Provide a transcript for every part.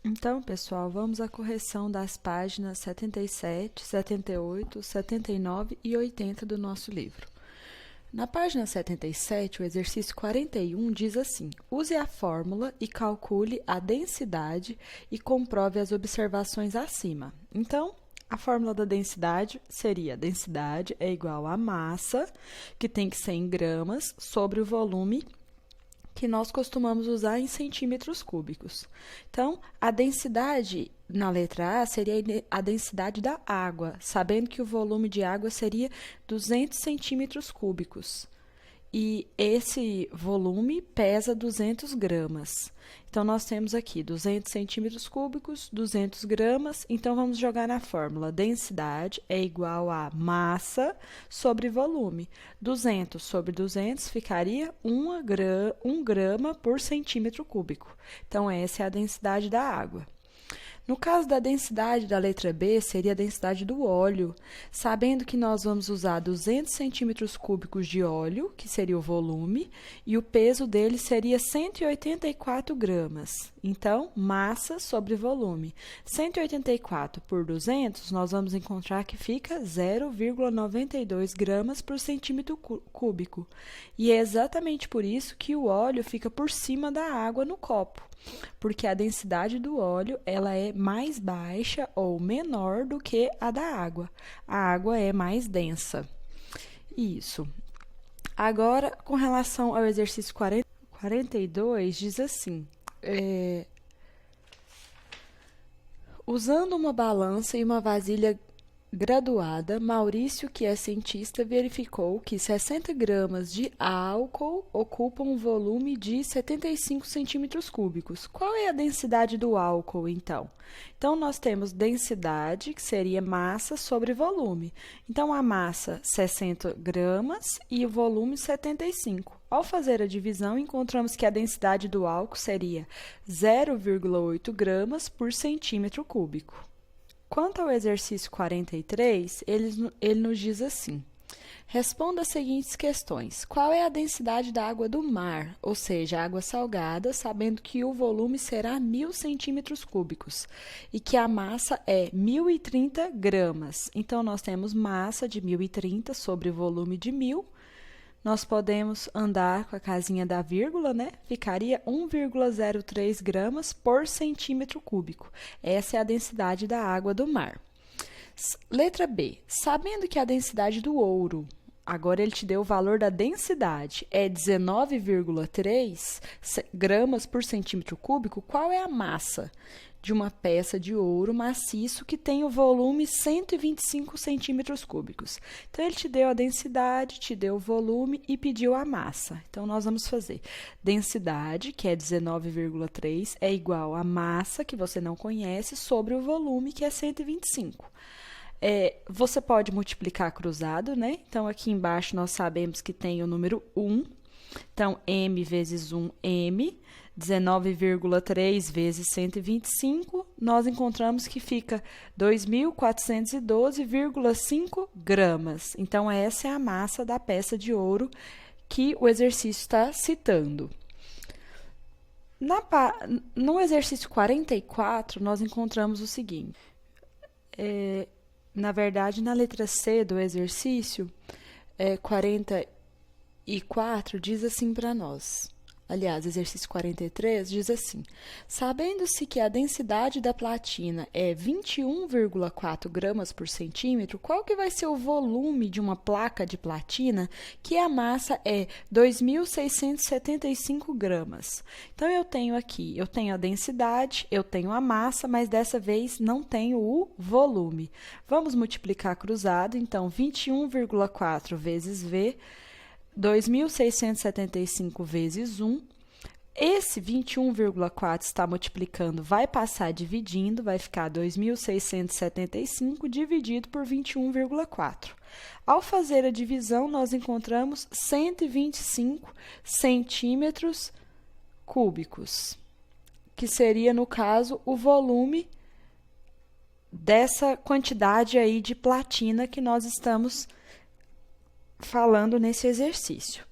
Então, pessoal, vamos à correção das páginas 77, 78, 79 e 80 do nosso livro. Na página 77, o exercício 41 diz assim: use a fórmula e calcule a densidade e comprove as observações acima. Então, a fórmula da densidade seria: a densidade é igual à massa, que tem que ser em gramas, sobre o volume, que nós costumamos usar em centímetros cúbicos. Então, a densidade na letra A seria a densidade da água, sabendo que o volume de água seria 200 centímetros cúbicos. E esse volume pesa 200 gramas. Então, nós temos aqui 200 centímetros cúbicos, 200 gramas. Então, vamos jogar na fórmula. Densidade é igual a massa sobre volume. 200 sobre 200 ficaria 1 grama por centímetro cúbico. Então, essa é a densidade da água. No caso da densidade da letra B, seria a densidade do óleo, sabendo que nós vamos usar 200 centímetros cúbicos de óleo, que seria o volume, e o peso dele seria 184 gramas. Então, massa sobre volume. 184 por 200, nós vamos encontrar que fica 0,92 gramas por centímetro cúbico. E é exatamente por isso que o óleo fica por cima da água no copo, porque a densidade do óleo ela é mais baixa ou menor do que a da água. A água é mais densa. Isso. Agora, com relação ao exercício 42, diz assim: usando uma balança e uma vasilha graduada, Maurício, que é cientista, verificou que 60 gramas de álcool ocupam um volume de 75 centímetros cúbicos. Qual é a densidade do álcool, então? Então, nós temos densidade, que seria massa sobre volume. Então, a massa, 60 gramas e o volume, 75. Ao fazer a divisão, encontramos que a densidade do álcool seria 0,8 gramas por centímetro cúbico. Quanto ao exercício 43, ele nos diz assim: responda as seguintes questões. Qual é a densidade da água do mar, ou seja, água salgada, sabendo que o volume será 1.000 centímetros cúbicos e que a massa é 1.030 gramas. Então, nós temos massa de 1.030 sobre volume de 1.000. Nós podemos andar com a casinha da vírgula, né? Ficaria 1,03 gramas por centímetro cúbico. Essa é a densidade da água do mar. Letra B. Sabendo que a densidade do ouro, agora ele te deu o valor da densidade, é 19,3 gramas por centímetro cúbico, qual é a massa de uma peça de ouro maciço que tem o volume 125 centímetros cúbicos? Então, ele te deu a densidade, te deu o volume e pediu a massa. Então, nós vamos fazer densidade, que é 19,3, é igual a massa, que você não conhece, sobre o volume, que é 125. Você pode multiplicar cruzado, né? Então, aqui embaixo nós sabemos que tem o número 1. Então, m vezes 1, m. 19,3 vezes 125, nós encontramos que fica 2.412,5 gramas. Então, essa é a massa da peça de ouro que o exercício está citando. No exercício 44, nós encontramos o seguinte. Na verdade, na letra C do exercício 44, diz assim para nós. Aliás, exercício 43 diz assim: sabendo-se que a densidade da platina é 21,4 gramas por centímetro, qual que vai ser o volume de uma placa de platina que a massa é 2.675 gramas? Então, eu tenho a densidade, eu tenho a massa, mas dessa vez não tenho o volume. Vamos multiplicar cruzado, então, 21,4 vezes V, 2.675 vezes 1. Esse 21,4 está multiplicando, vai passar dividindo, vai ficar 2.675 dividido por 21,4. Ao fazer a divisão, nós encontramos 125 centímetros cúbicos, que seria, no caso, o volume dessa quantidade aí de platina que nós estamos falando nesse exercício.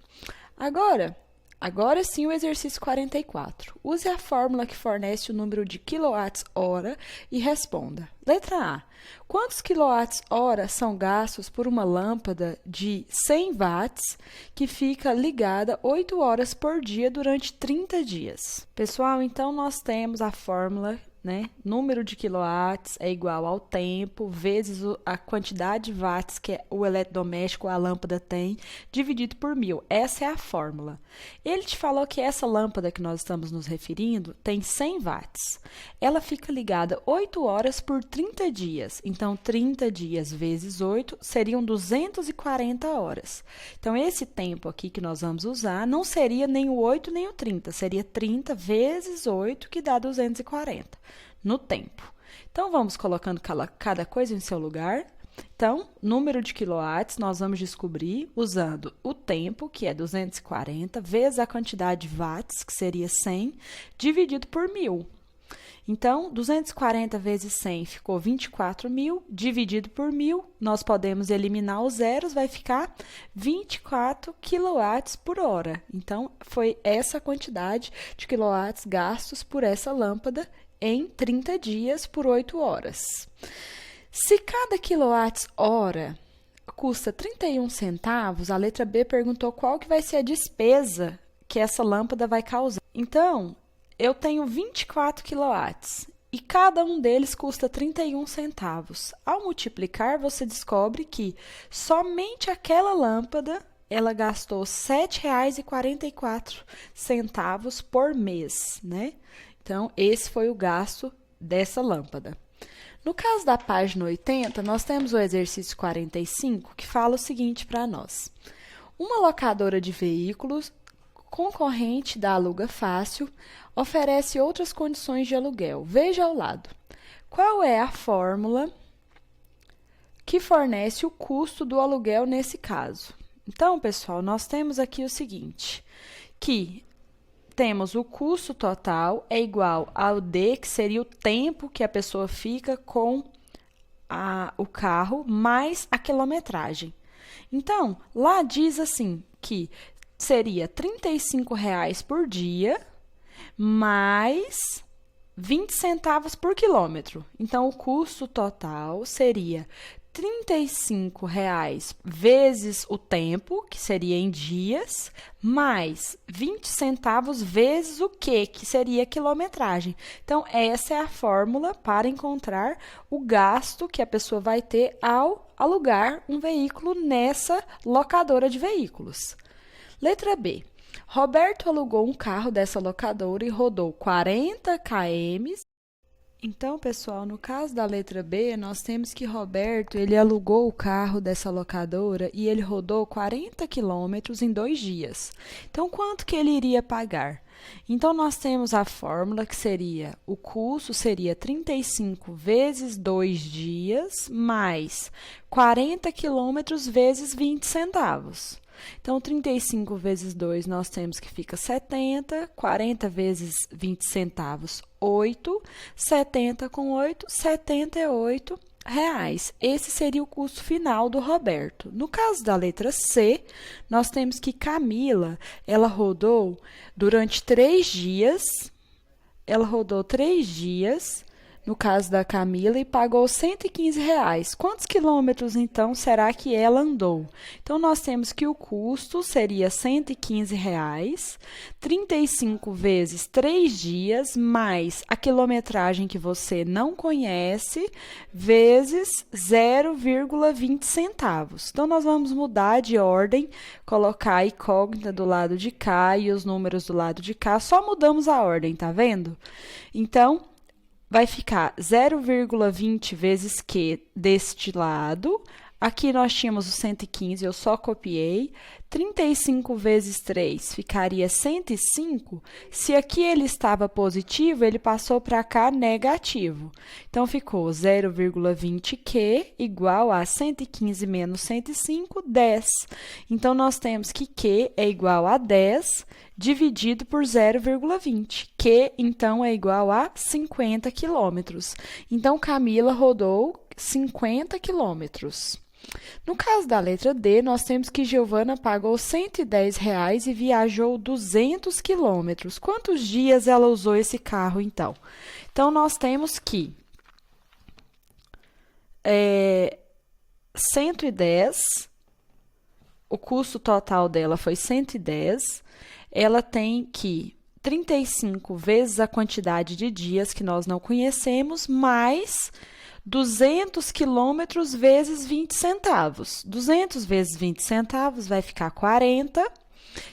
Agora, Agora sim o exercício 44. Use a fórmula que fornece o número de quilowatts-hora e responda. Letra A. Quantos quilowatts-hora são gastos por uma lâmpada de 100 watts que fica ligada 8 horas por dia durante 30 dias? Pessoal, então nós temos a fórmula, né? Número de quilowatts é igual ao tempo vezes a quantidade de watts que o eletrodoméstico, a lâmpada tem, dividido por 1000. Essa é a fórmula. Ele te falou que essa lâmpada que nós estamos nos referindo tem 100 watts. Ela fica ligada 8 horas por 30 dias. Então, 30 dias vezes 8 seriam 240 horas. Então, esse tempo aqui que nós vamos usar não seria nem o 8 nem o 30. Seria 30 vezes 8, que dá 240 no tempo. Então, vamos colocando cada coisa em seu lugar. Então, número de quilowatts nós vamos descobrir usando o tempo, que é 240, vezes a quantidade de watts, que seria 100, dividido por 1000. Então, 240 vezes 100 ficou 24.000, dividido por 1000, nós podemos eliminar os zeros, vai ficar 24 quilowatts por hora. Então, foi essa quantidade de quilowatts gastos por essa lâmpada em 30 dias por 8 horas. Se cada quilowatt-hora custa 31 centavos, a letra B perguntou qual que vai ser a despesa que essa lâmpada vai causar. Então, eu tenho 24 quilowatts e cada um deles custa 31 centavos. Ao multiplicar, você descobre que somente aquela lâmpada ela gastou R$ 7,44 por mês, né? Então, esse foi o gasto dessa lâmpada. No caso da página 80, nós temos o exercício 45, que fala o seguinte para nós. Uma locadora de veículos concorrente da Aluga Fácil oferece outras condições de aluguel. Veja ao lado. Qual é a fórmula que fornece o custo do aluguel nesse caso? Então, pessoal, nós temos aqui o seguinte, que temos o custo total é igual ao D, que seria o tempo que a pessoa fica com o carro, mais a quilometragem. Então, lá diz assim, que seria R$ 35,00 por dia, mais 20 centavos por quilômetro. Então, o custo total seria R$ 35,00 vezes o tempo, que seria em dias, mais 20 centavos vezes o quê? Que seria a quilometragem. Então, essa é a fórmula para encontrar o gasto que a pessoa vai ter ao alugar um veículo nessa locadora de veículos. Letra B. Roberto alugou um carro dessa locadora e rodou 40 km. Então, pessoal, no caso da letra B, nós temos que Roberto, ele alugou o carro dessa locadora e ele rodou 40 quilômetros em 2 dias. Então, quanto que ele iria pagar? Então, nós temos a fórmula que seria, o custo seria 35 vezes 2 dias, mais 40 quilômetros vezes 20 centavos. Então, 35 vezes 2, nós temos que fica 70, 40 vezes 20 centavos, 8, 70 com 8, R$ 78. Esse seria o custo final do Roberto. No caso da letra C, nós temos que Camila, ela rodou durante 3 dias, no caso da Camila, e pagou R$ 115,00. Quantos quilômetros, então, será que ela andou? Então, nós temos que o custo seria R$ 115,00, 35 vezes 3 dias, mais a quilometragem que você não conhece, vezes 0,20 centavos. Então, nós vamos mudar de ordem, colocar a incógnita do lado de cá e os números do lado de cá, só mudamos a ordem, tá vendo? Então, vai ficar 0,20 vezes Q deste lado. Aqui nós tínhamos o 115, eu só copiei. 35 vezes 3 ficaria 105. Se aqui ele estava positivo, ele passou para cá negativo. Então, ficou 0,20Q igual a 115 menos 105, 10. Então, nós temos que Q é igual a 10 dividido por 0,20. Q, então, é igual a 50 quilômetros. Então, Camila rodou 50 quilômetros. No caso da letra D, nós temos que Giovana pagou R$ 110 e viajou 200 quilômetros. Quantos dias ela usou esse carro, então? Então, nós temos que 110, o custo total dela foi 110, ela tem que 35 vezes a quantidade de dias que nós não conhecemos, mais 200 quilômetros vezes 20 centavos. 200 vezes 20 centavos vai ficar 40.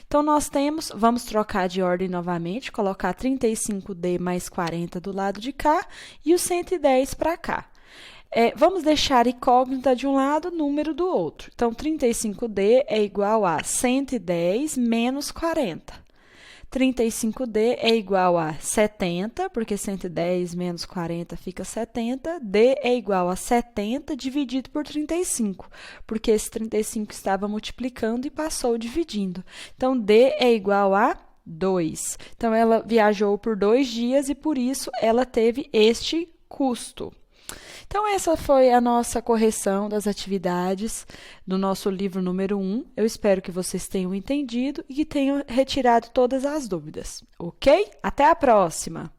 Então, nós temos, vamos trocar de ordem novamente, colocar 35D mais 40 do lado de cá e o 110 para cá. Vamos deixar incógnita de um lado, número do outro. Então, 35D é igual a 110 menos 40. 35D é igual a 70, porque 110 menos 40 fica 70. D é igual a 70 dividido por 35, porque esse 35 estava multiplicando e passou dividindo. Então, D é igual a 2. Então, ela viajou por 2 dias e, por isso, ela teve este custo. Então, essa foi a nossa correção das atividades do nosso livro número 1. Eu espero que vocês tenham entendido e que tenham retirado todas as dúvidas, ok? Até a próxima!